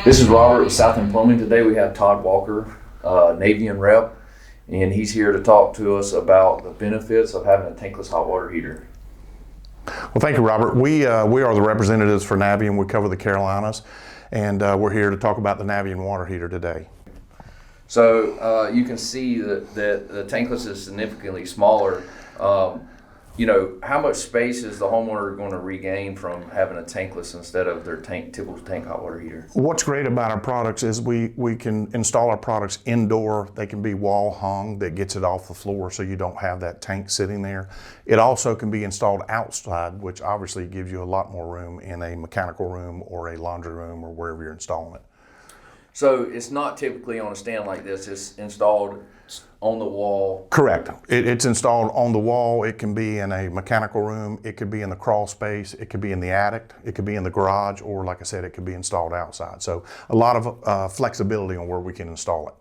This is Robert with Southern Plumbing. Today we have Todd Walker, Navien rep, and he's here to talk to us about the benefits of having a tankless hot water heater. Well, thank you, Robert. We are the representatives for Navien. We cover the Carolinas, and we're here to talk about the Navien water heater today. So you can see that the tankless is significantly smaller. How much space is the homeowner going to regain from having a tankless instead of their typical tank hot water heater? What's great about our products is we can install our products indoor. They can be wall hung that gets it off the floor so you don't have that tank sitting there. It also can be installed outside, which obviously gives you a lot more room in a mechanical room or a laundry room or wherever you're installing it. So it's not typically on a stand like this, it's installed on the wall? Correct. It's installed on the wall. It can be in a mechanical room. It could be in the crawl space. It could be in the attic. It could be in the garage, or like I said, it could be installed outside. So a lot of flexibility on where we can install it.